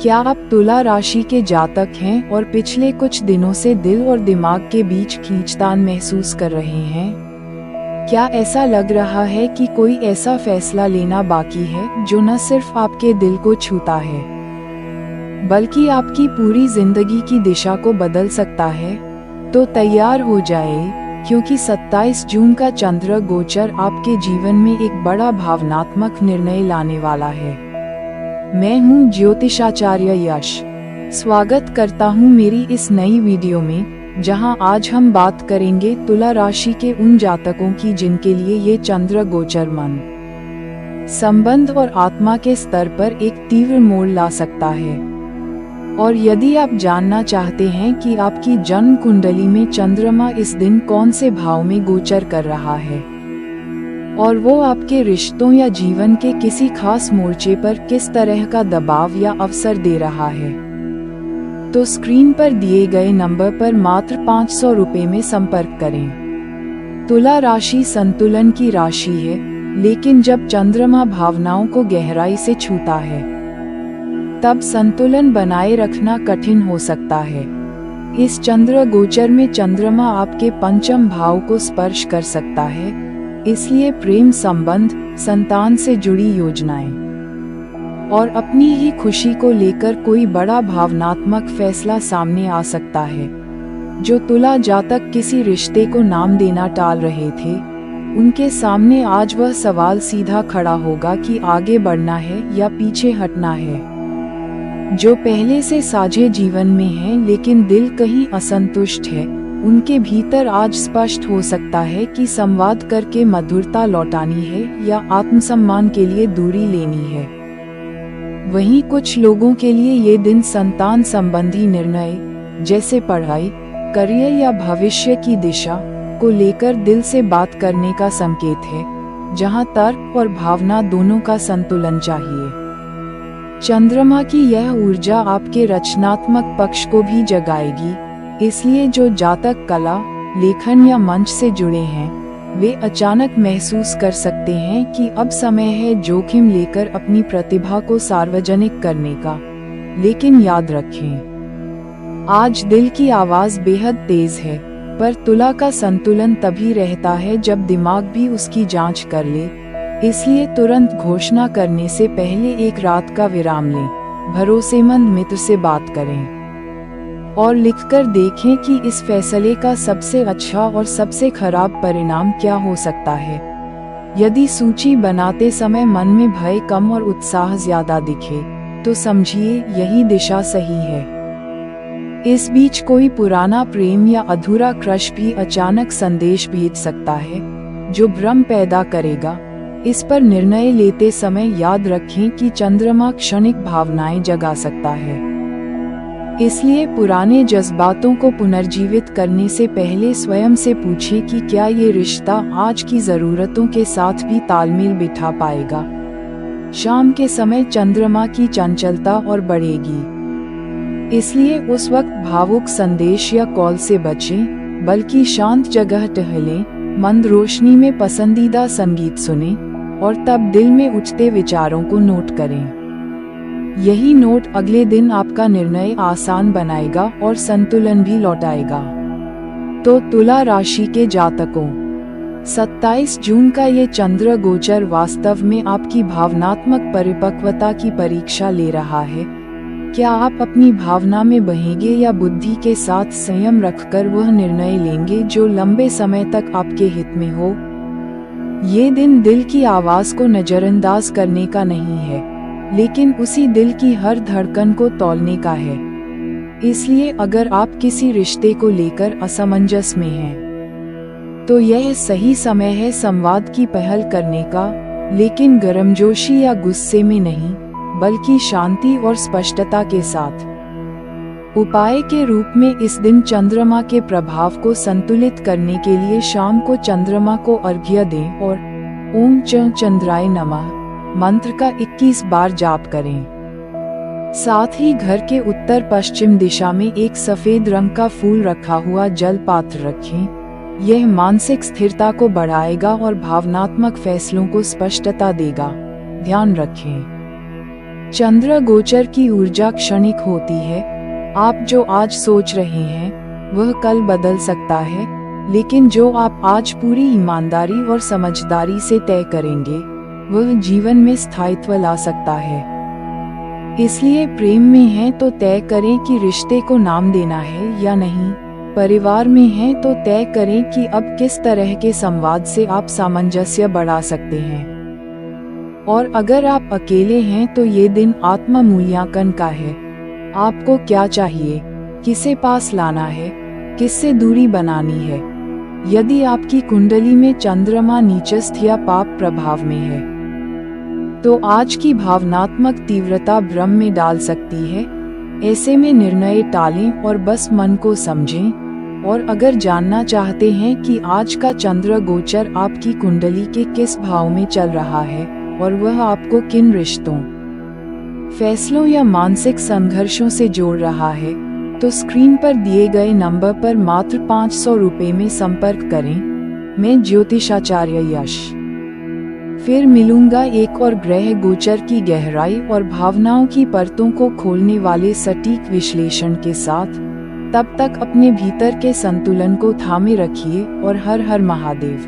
क्या आप तुला राशि के जातक हैं और पिछले कुछ दिनों से दिल और दिमाग के बीच खींचतान महसूस कर रहे हैं? क्या ऐसा लग रहा है कि कोई ऐसा फैसला लेना बाकी है जो न सिर्फ आपके दिल को छूता है, बल्कि आपकी पूरी जिंदगी की दिशा को बदल सकता है? तो तैयार हो जाए, क्योंकि 27 जून का चंद्र गोचर आपके जीवन में एक बड़ा भावनात्मक निर्णय लाने वाला है। मैं हूं ज्योतिषाचार्य यश। स्वागत करता हूं मेरी इस नई वीडियो में, जहां आज हम बात करेंगे तुला राशि के उन जातकों की जिनके लिए ये चंद्र गोचर मन, संबंध और आत्मा के स्तर पर एक तीव्र मोड़ ला सकता है। और यदि आप जानना चाहते हैं कि आपकी जन्म कुंडली में चंद्रमा इस दिन कौन से भाव में गोचर कर रहा है और वो आपके रिश्तों या जीवन के किसी खास मोर्चे पर किस तरह का दबाव या अवसर दे रहा है, तो स्क्रीन पर दिए गए नंबर पर मात्र 500 रुपए में संपर्क करें। तुला राशि संतुलन की राशि है, लेकिन जब चंद्रमा भावनाओं को गहराई से छूता है, तब संतुलन बनाए रखना कठिन हो सकता है। इस चंद्र गोचर में चंद्रमा आपके पंचम भाव को स्पर्श कर सकता है, इसलिए प्रेम संबंध, संतान से जुड़ी योजनाएं और अपनी ही खुशी को लेकर कोई बड़ा भावनात्मक फैसला सामने आ सकता है। जो तुला जातक किसी रिश्ते को नाम देना टाल रहे थे, उनके सामने आज वह सवाल सीधा खड़ा होगा कि आगे बढ़ना है या पीछे हटना है। जो पहले से साझे जीवन में हैं लेकिन दिल कहीं असंतुष्ट है, उनके भीतर आज स्पष्ट हो सकता है कि संवाद करके मधुरता लौटानी है या आत्मसम्मान के लिए दूरी लेनी है। वहीं कुछ लोगों के लिए ये दिन संतान संबंधी निर्णय, जैसे पढ़ाई, करियर या भविष्य की दिशा को लेकर दिल से बात करने का संकेत है, जहां तर्क और भावना दोनों का संतुलन चाहिए। चंद्रमा की यह ऊर्जा आपके रचनात्मक पक्ष को भी जगाएगी, इसलिए जो जातक कला, लेखन या मंच से जुड़े हैं, वे अचानक महसूस कर सकते हैं कि अब समय है जोखिम लेकर अपनी प्रतिभा को सार्वजनिक करने का। लेकिन याद रखें, आज दिल की आवाज बेहद तेज है, पर तुला का संतुलन तभी रहता है जब दिमाग भी उसकी जांच कर ले। इसलिए तुरंत घोषणा करने से पहले एक रात का विराम लें, भरोसेमंद मित्र से बात करें और लिखकर देखें कि इस फैसले का सबसे अच्छा और सबसे खराब परिणाम क्या हो सकता है। यदि सूची बनाते समय मन में भय कम और उत्साह ज्यादा दिखे, तो समझिए यही दिशा सही है। इस बीच कोई पुराना प्रेम या अधूरा क्रश भी अचानक संदेश भेज सकता है, जो भ्रम पैदा करेगा। इस पर निर्णय लेते समय याद रखें कि चंद्रमा क्षणिक भावनाएं जगा सकता है, इसलिए पुराने जज्बातों को पुनर्जीवित करने से पहले स्वयं से पूछें कि क्या ये रिश्ता आज की जरूरतों के साथ भी तालमेल बिठा पाएगा। शाम के समय चंद्रमा की चंचलता और बढ़ेगी, इसलिए उस वक्त भावुक संदेश या कॉल से बचें, बल्कि शांत जगह टहलें, मंद रोशनी में पसंदीदा संगीत सुनें और तब दिल में उठते विचारों को नोट करें। यही नोट अगले दिन आपका निर्णय आसान बनाएगा और संतुलन भी लौटाएगा। तो तुला राशि के जातकों, 27 जून का ये चंद्र गोचर वास्तव में आपकी भावनात्मक परिपक्वता की परीक्षा ले रहा है। क्या आप अपनी भावना में बहेंगे या बुद्धि के साथ संयम रखकर वह निर्णय लेंगे जो लंबे समय तक आपके हित में हो? ये दिन दिल की आवाज को नजरअंदाज करने का नहीं है, लेकिन उसी दिल की हर धड़कन को तौलने का है। इसलिए अगर आप किसी रिश्ते को लेकर असमंजस में हैं, तो यह सही समय है संवाद की पहल करने का, लेकिन गर्मजोशी या गुस्से में नहीं, बल्कि शांति और स्पष्टता के साथ। उपाय के रूप में इस दिन चंद्रमा के प्रभाव को संतुलित करने के लिए शाम को चंद्रमा को अर्घ्य दें और ओम च चंद्राय नमः मंत्र का 21 बार जाप करें। साथ ही घर के उत्तर पश्चिम दिशा में एक सफेद रंग का फूल रखा हुआ जल पात्र रखें। यह मानसिक स्थिरता को बढ़ाएगा और भावनात्मक फैसलों को स्पष्टता देगा। ध्यान रखें, चंद्र गोचर की ऊर्जा क्षणिक होती है। आप जो आज सोच रहे हैं वह कल बदल सकता है, लेकिन जो आप आज पूरी ईमानदारी और समझदारी से तय करेंगे वह जीवन में स्थायित्व ला सकता है। इसलिए प्रेम में हैं तो तय करें कि रिश्ते को नाम देना है या नहीं। परिवार में हैं तो तय करें कि अब किस तरह के संवाद से आप सामंजस्य बढ़ा सकते हैं। और अगर आप अकेले हैं तो ये दिन आत्म मूल्यांकन का है। आपको क्या चाहिए, किसे पास लाना है, किससे दूरी बनानी है। यदि आपकी कुंडली में चंद्रमा नीचस्थ या पाप प्रभाव में है तो आज की भावनात्मक तीव्रता भ्रम में डाल सकती है। ऐसे में निर्णय टालें और बस मन को समझें। और अगर जानना चाहते हैं कि आज का चंद्र गोचर आपकी कुंडली के किस भाव में चल रहा है और वह आपको किन रिश्तों, फैसलों या मानसिक संघर्षों से जोड़ रहा है, तो स्क्रीन पर दिए गए नंबर पर मात्र 500 रुपए में संपर्क करें। मैं ज्योतिषाचार्य यश फिर मिलूंगा एक और ग्रह गोचर की गहराई और भावनाओं की परतों को खोलने वाले सटीक विश्लेषण के साथ। तब तक अपने भीतर के संतुलन को थामे रखिए और हर हर महादेव।